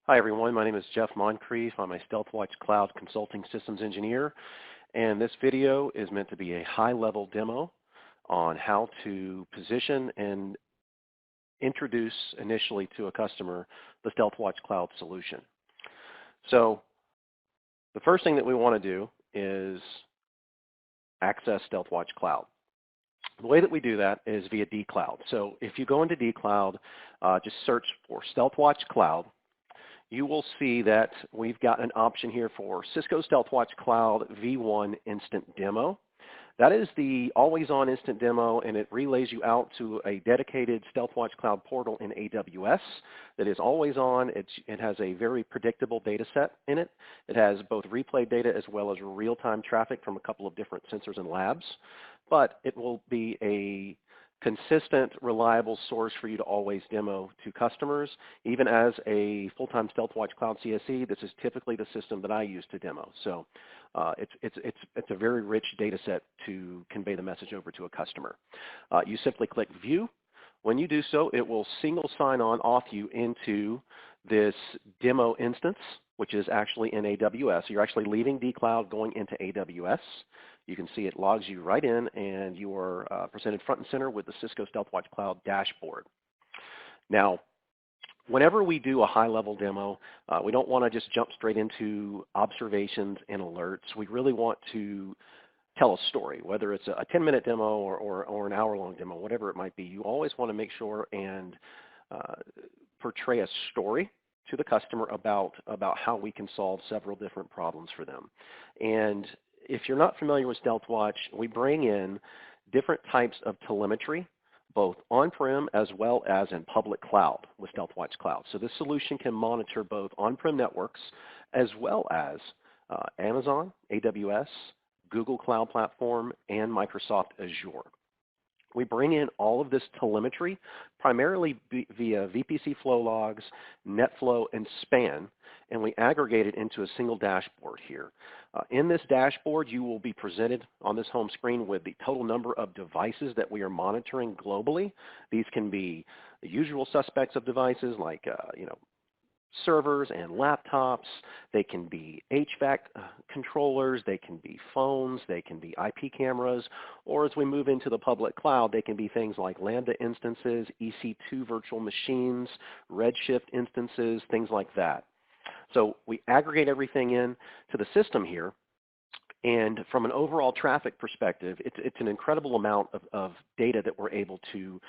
Hi everyone, my name is Jeff Moncrief. I'm a Stealthwatch Cloud Consulting Systems Engineer, and this video is meant to be a high-level demo on how to position and introduce initially to a customer the Stealthwatch Cloud solution. So the first thing that we want to do is access Stealthwatch Cloud. The way that we do that is via dcloud. So if you go into dcloud, just search for Stealthwatch Cloud. You will see that we've got an option here for Cisco Stealthwatch Cloud V1 Instant Demo. That is the always-on instant demo, and it relays you out to a dedicated Stealthwatch Cloud portal in AWS that is always on. It has a very predictable data set in it. It has both replay data as well as real-time traffic from a couple of different sensors and labs, but it will be a consistent, reliable source for you to always demo to customers. Even as a full-time Stealthwatch Cloud CSE, this is typically the system that I use to demo. So it's a very rich data set to convey the message over to a customer. You simply click View. When you do so, it will single sign-on off you into this demo instance, which is actually in AWS. So you're actually leaving dcloud, going into AWS. You can see it logs you right in, and you are presented front and center with the Cisco Stealthwatch Cloud dashboard. Now, whenever we do a high-level demo, we don't want to just jump straight into observations and alerts. We really want to tell a story, whether it's a 10-minute demo or an hour-long demo, whatever it might be. You always want to make sure and portray a story to the customer about how we can solve several different problems for them. And if you're not familiar with Stealthwatch, we bring in different types of telemetry, both on-prem as well as in public cloud with Stealthwatch Cloud. So this solution can monitor both on-prem networks as well as Amazon, AWS, Google Cloud Platform, and Microsoft Azure. We bring in all of this telemetry primarily via VPC flow logs, NetFlow, and SPAN, and we aggregate it into a single dashboard here. In this dashboard, you will be presented on this home screen with the total number of devices that we are monitoring globally. These can be the usual suspects of devices like servers and laptops. They can be HVAC controllers, they can be phones, they can be IP cameras, or as we move into the public cloud, they can be things like Lambda instances, EC2 virtual machines, Redshift instances, things like that. So we aggregate everything in to the system here, and from an overall traffic perspective, it's an incredible amount of data that we're able to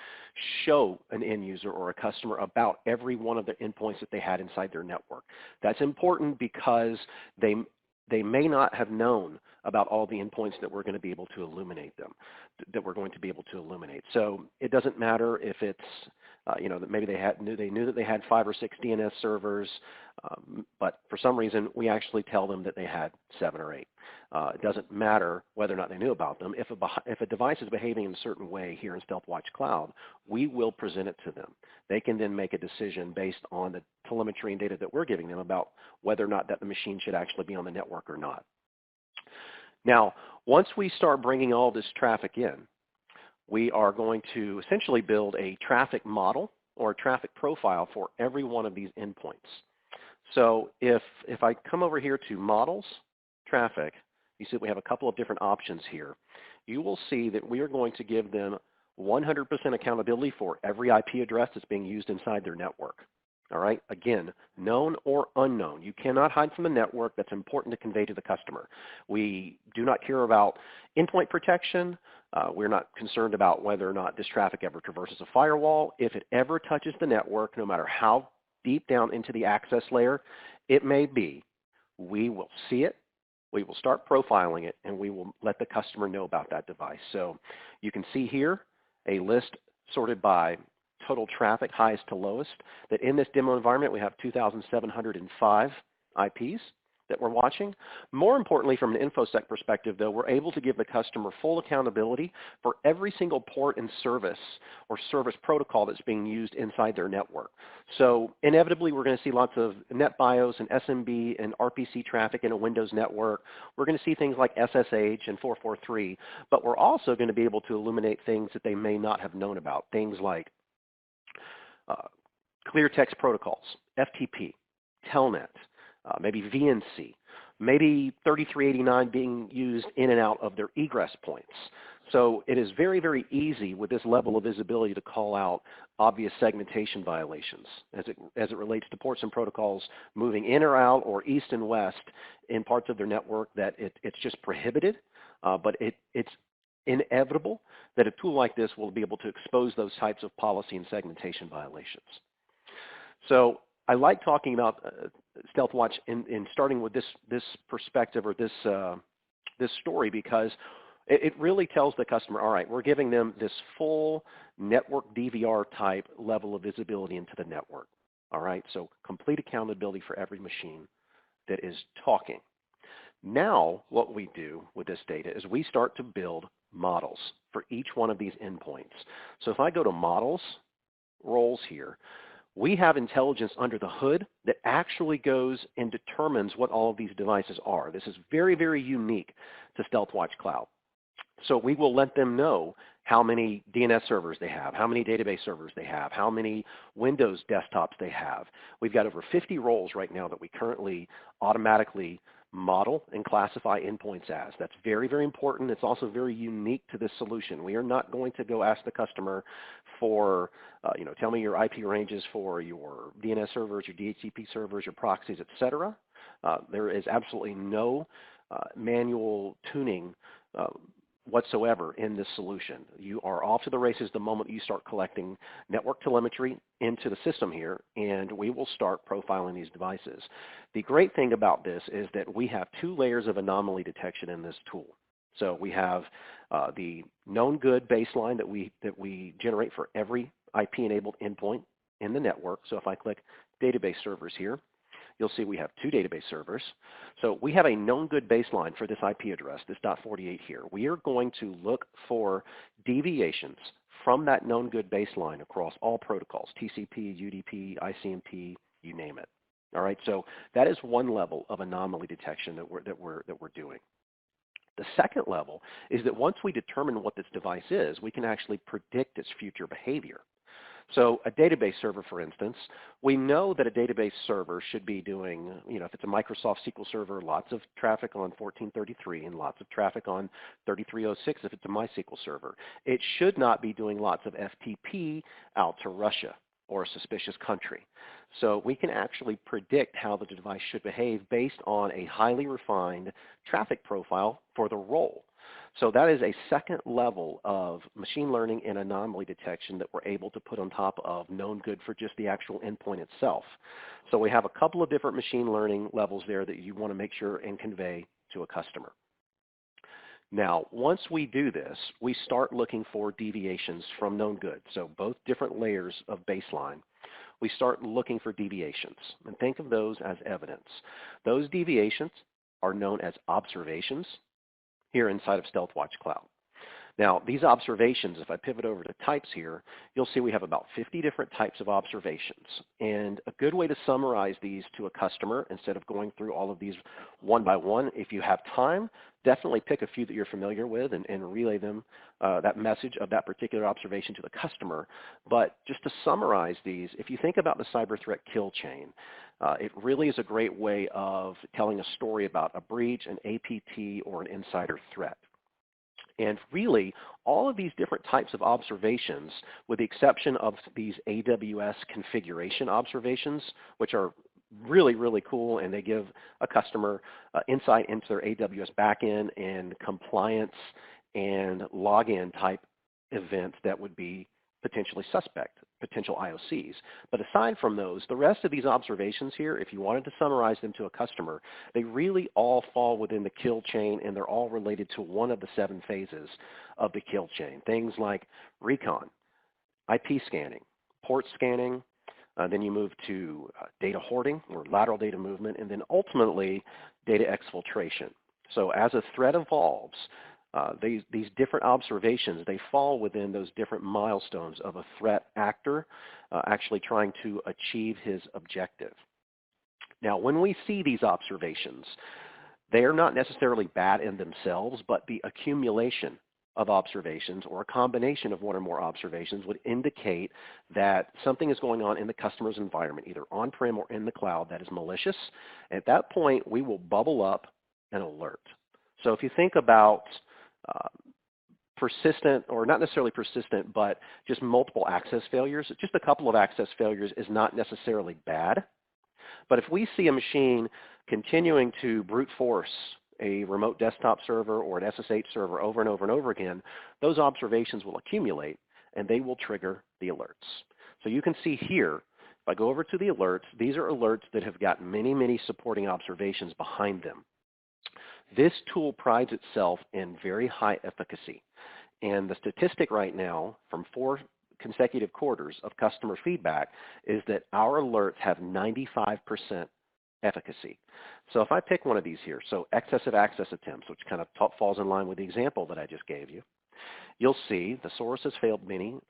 show an end user or a customer about every one of the endpoints that they had inside their network. That's important because they may not have known about all the endpoints that we're going to be able to illuminate So it doesn't matter if it's that maybe they knew that they had 5 or 6 DNS servers, but for some reason we actually tell them that they had 7 or 8. It doesn't matter whether or not they knew about them. If a device is behaving in a certain way here in Stealthwatch Cloud, we will present it to them. They can then make a decision based on the telemetry and data that we're giving them about whether or not that the machine should actually be on the network or not. Now, once we start bringing all this traffic in, we are going to essentially build a traffic model or a traffic profile for every one of these endpoints. So if I come over here to Models, Traffic, you see we have a couple of different options here. You will see that we are going to give them 100% accountability for every IP address that's being used inside their network. All right, again, known or unknown. You cannot hide from the network. That's important to convey to the customer. We do not care about endpoint protection. We're not concerned about whether or not this traffic ever traverses a firewall. If it ever touches the network, no matter how deep down into the access layer it may be, we will see it, we will start profiling it, and we will let the customer know about that device. So you can see here a list sorted by total traffic, highest to lowest, that in this demo environment we have 2,705 IPs that we're watching. More importantly, from an InfoSec perspective, though, we're able to give the customer full accountability for every single port and service or service protocol that's being used inside their network. So inevitably, we're going to see lots of NetBIOS and SMB and RPC traffic in a Windows network. We're going to see things like SSH and 443, but we're also going to be able to illuminate things that they may not have known about, things like clear text protocols, FTP, Telnet, maybe VNC, maybe 3389 being used in and out of their egress points. So it is very, very easy with this level of visibility to call out obvious segmentation violations as it relates to ports and protocols moving in or out or east and west in parts of their network that it's just prohibited, but it's inevitable that a tool like this will be able to expose those types of policy and segmentation violations. So I like talking about Stealthwatch in starting with this perspective or this story, because it really tells the customer, all right, we're giving them this full network DVR type level of visibility into the network. All right, so complete accountability for every machine that is talking. Now what we do with this data is we start to build models for each one of these endpoints. So if I go to models, roles here, we have intelligence under the hood that actually goes and determines what all of these devices are. This is very, very unique to Stealthwatch Cloud. So we will let them know how many DNS servers they have, how many database servers they have, how many Windows desktops they have. We've got over 50 roles right now that we currently automatically model and classify endpoints as. That's very, very important. It's also very unique to this solution. We are not going to go ask the customer for, tell me your IP ranges for your DNS servers, your DHCP servers, your proxies, et cetera. There is absolutely no manual tuning whatsoever in this solution. You are off to the races the moment you start collecting network telemetry into the system here, and we will start profiling these devices. The great thing about this is that we have 2 layers of anomaly detection in this tool. So we have the known good baseline that we generate for every IP-enabled endpoint in the network. So if I click database servers here, you'll see we have 2 database servers. So we have a known good baseline for this IP address, this .48 here. We are going to look for deviations from that known good baseline across all protocols, TCP, UDP, ICMP, you name it. All right, so that is one level of anomaly detection that we're doing. The second level is that once we determine what this device is, we can actually predict its future behavior. So a database server, for instance, we know that a database server should be doing, if it's a Microsoft SQL server, lots of traffic on 1433 and lots of traffic on 3306 if it's a MySQL server. It should not be doing lots of FTP out to Russia or a suspicious country. So we can actually predict how the device should behave based on a highly refined traffic profile for the role. So that is a second level of machine learning and anomaly detection that we're able to put on top of known good for just the actual endpoint itself. So we have a couple of different machine learning levels there that you want to make sure and convey to a customer. Now, once we do this, we start looking for deviations from known good. So both different layers of baseline, we start looking for deviations. And think of those as evidence. Those deviations are known as observations here inside of Stealthwatch Cloud. Now, these observations, if I pivot over to types here, you'll see we have about 50 different types of observations. And a good way to summarize these to a customer, instead of going through all of these one by one, if you have time, definitely pick a few that you're familiar with and relay them, that message of that particular observation to the customer. But just to summarize these, if you think about the cyber threat kill chain, it really is a great way of telling a story about a breach, an APT, or an insider threat. And really, all of these different types of observations, with the exception of these AWS configuration observations, which are really, really cool, and they give a customer insight into their AWS backend and compliance and login type events that would be potentially suspect, potential IOCs. But aside from those, the rest of these observations here, if you wanted to summarize them to a customer, they really all fall within the kill chain, and they're all related to one of the 7 phases of the kill chain. Things like recon, IP scanning, port scanning, then you move to data hoarding or lateral data movement, and then ultimately data exfiltration. So as a threat evolves, these different observations, they fall within those different milestones of a threat actor actually trying to achieve his objective. Now, when we see these observations, they are not necessarily bad in themselves, but the accumulation of observations or a combination of one or more observations would indicate that something is going on in the customer's environment, either on-prem or in the cloud, that is malicious. At that point, we will bubble up an alert. So if you think about persistent, or not necessarily persistent, but just multiple access failures, just a couple of access failures is not necessarily bad. But if we see a machine continuing to brute force a remote desktop server or an SSH server over and over and over again, those observations will accumulate and they will trigger the alerts. So you can see here, if I go over to the alerts, these are alerts that have got many, many supporting observations behind them. This tool prides itself in very high efficacy. And the statistic right now from 4 consecutive quarters of customer feedback is that our alerts have 95% efficacy. So if I pick one of these here, so excessive access attempts, which kind of falls in line with the example that I just gave you, you'll see the source has failed many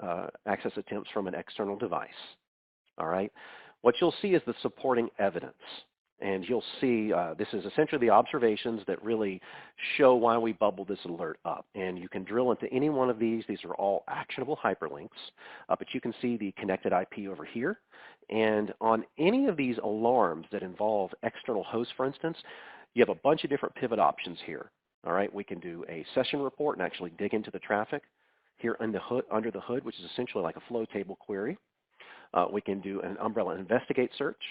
access attempts from an external device. All right. What you'll see is the supporting evidence. And you'll see this is essentially the observations that really show why we bubbled this alert up. And you can drill into any one of these. These are all actionable hyperlinks. But you can see the connected IP over here. And on any of these alarms that involve external hosts, for instance, you have a bunch of different pivot options here. All right, we can do a session report and actually dig into the traffic here under the hood, which is essentially like a flow table query. We can do an umbrella investigate search.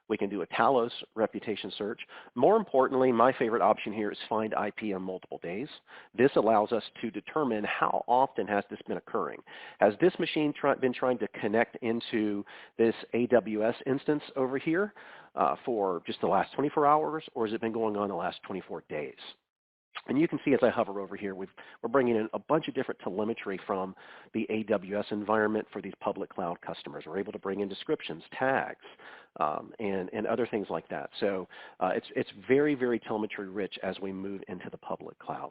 We can do a Talos reputation search. More importantly, my favorite option here is find IP on multiple days. This allows us to determine how often has this been occurring. Has this machine been trying to connect into this AWS instance over here for just the last 24 hours, or has it been going on the last 24 days? And you can see as I hover over here, we're bringing in a bunch of different telemetry from the AWS environment for these public cloud customers. We're able to bring in descriptions, tags, and other things like that. So it's very, very telemetry rich as we move into the public cloud.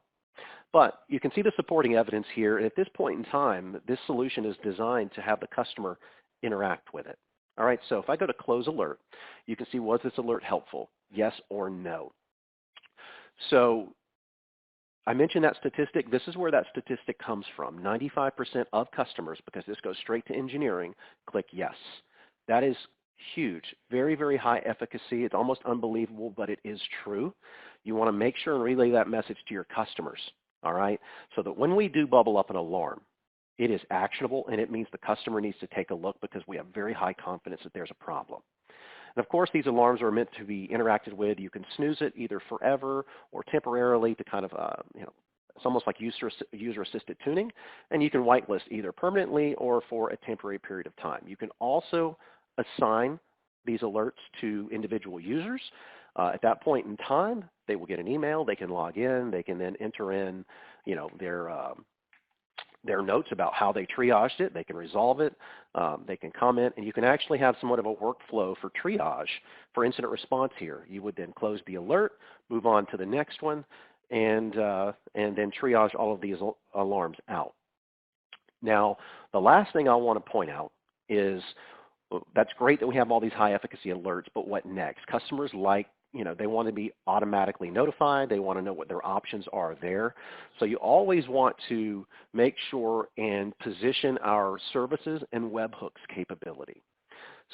But you can see the supporting evidence here. And at this point in time, this solution is designed to have the customer interact with it. All right, so if I go to close alert, you can see, was this alert helpful? Yes or no? So I mentioned that statistic. This is where that statistic comes from. 95% of customers, because this goes straight to engineering, click yes. That is huge. Very, very high efficacy. It's almost unbelievable, but it is true. You want to make sure and relay that message to your customers, all right, so that when we do bubble up an alarm, it is actionable, and it means the customer needs to take a look because we have very high confidence that there's a problem. And of course, these alarms are meant to be interacted with. You can snooze it either forever or temporarily to kind of, it's almost like user-assisted tuning. And you can whitelist either permanently or for a temporary period of time. You can also assign these alerts to individual users. At that point in time, they will get an email. They can log in. They can then enter in, their notes about how they triaged it. They can resolve it. They can comment, and you can actually have somewhat of a workflow for triage for incident response here. You would then close the alert, move on to the next one, and then triage all of these alarms out. Now, the last thing I want to point out is that's great that we have all these high efficacy alerts, but what next? Customers like, they want to be automatically notified. They want to know what their options are there. So you always want to make sure and position our services and webhooks capability.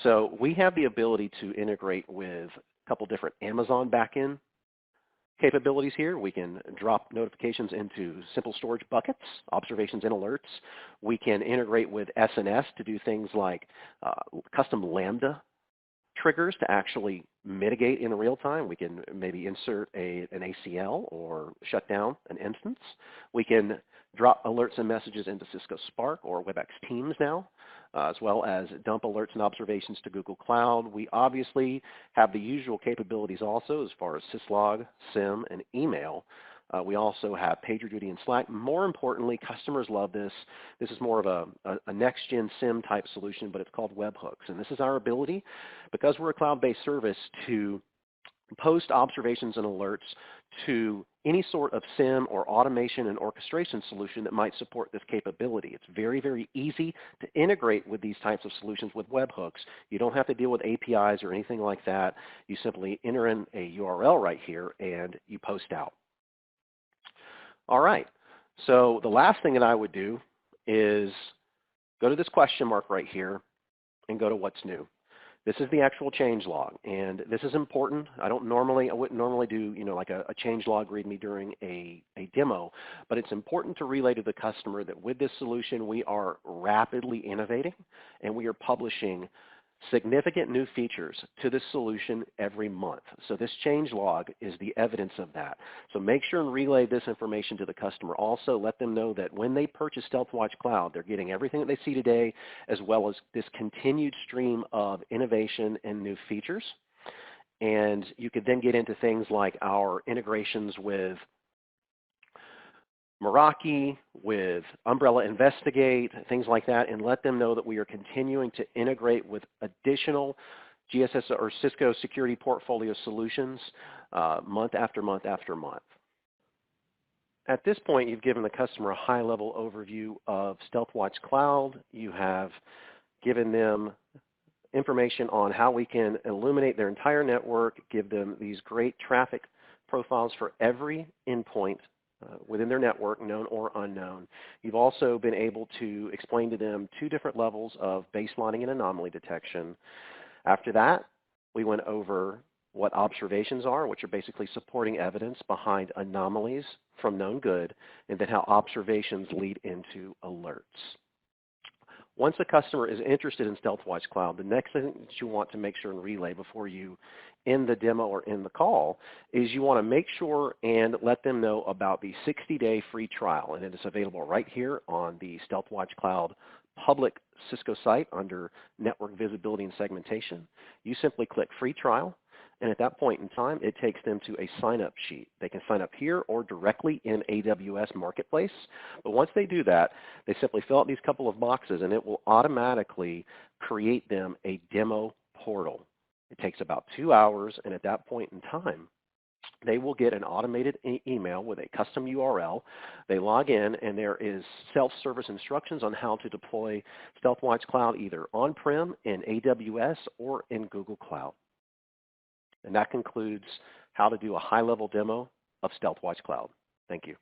So we have the ability to integrate with a couple different Amazon backend capabilities here. We can drop notifications into simple storage buckets, observations and alerts. We can integrate with SNS to do things like custom Lambda triggers to actually mitigate in real time. We can maybe insert an ACL or shut down an instance. We can drop alerts and messages into Cisco Spark or WebEx Teams now, as well as dump alerts and observations to Google Cloud. We obviously have the usual capabilities also as far as syslog, SIM, and email. We also have PagerDuty and Slack. More importantly, customers love this. This is more of a next-gen SIM type solution, but it's called webhooks. And this is our ability, because we're a cloud-based service, to post observations and alerts to any sort of SIM or automation and orchestration solution that might support this capability. It's very, very easy to integrate with these types of solutions with webhooks. You don't have to deal with APIs or anything like that. You simply enter in a URL right here and you post out. All right, So the last thing that I would do is go to this question mark right here and go to what's new. This is the actual change log, and this is important. I wouldn't normally do, like a change log readme during a demo, but it's important to relay to the customer that with this solution, we are rapidly innovating, and we are publishing significant new features to this solution every month. So this change log is the evidence of that. So make sure and relay this information to the customer. Also, let them know that when they purchase Stealthwatch Cloud, they're getting everything that they see today, as well as this continued stream of innovation and new features. And you could then get into things like our integrations with Meraki, with Umbrella Investigate, things like that, and let them know that we are continuing to integrate with additional GSS or Cisco security portfolio solutions month after month after month. At this point, you've given the customer a high-level overview of Stealthwatch Cloud. You have given them information on how we can illuminate their entire network, give them these great traffic profiles for every endpoint within their network, known or unknown. You've also been able to explain to them 2 different levels of baselining and anomaly detection. After that, we went over what observations are, which are basically supporting evidence behind anomalies from known good, and then how observations lead into alerts. Once a customer is interested in Stealthwatch Cloud, the next thing that you want to make sure and relay before you end the demo or end the call is you want to make sure and let them know about the 60-day free trial. And it is available right here on the Stealthwatch Cloud public Cisco site under Network Visibility and Segmentation. You simply click Free Trial, and at that point in time, it takes them to a sign-up sheet. They can sign up here or directly in AWS Marketplace. But once they do that, they simply fill out these couple of boxes, and it will automatically create them a demo portal. It takes about 2 hours, and at that point in time, they will get an automated email with a custom URL. They log in, and there is self-service instructions on how to deploy Stealthwatch Cloud either on-prem in AWS or in Google Cloud. And that concludes how to do a high-level demo of Stealthwatch Cloud. Thank you.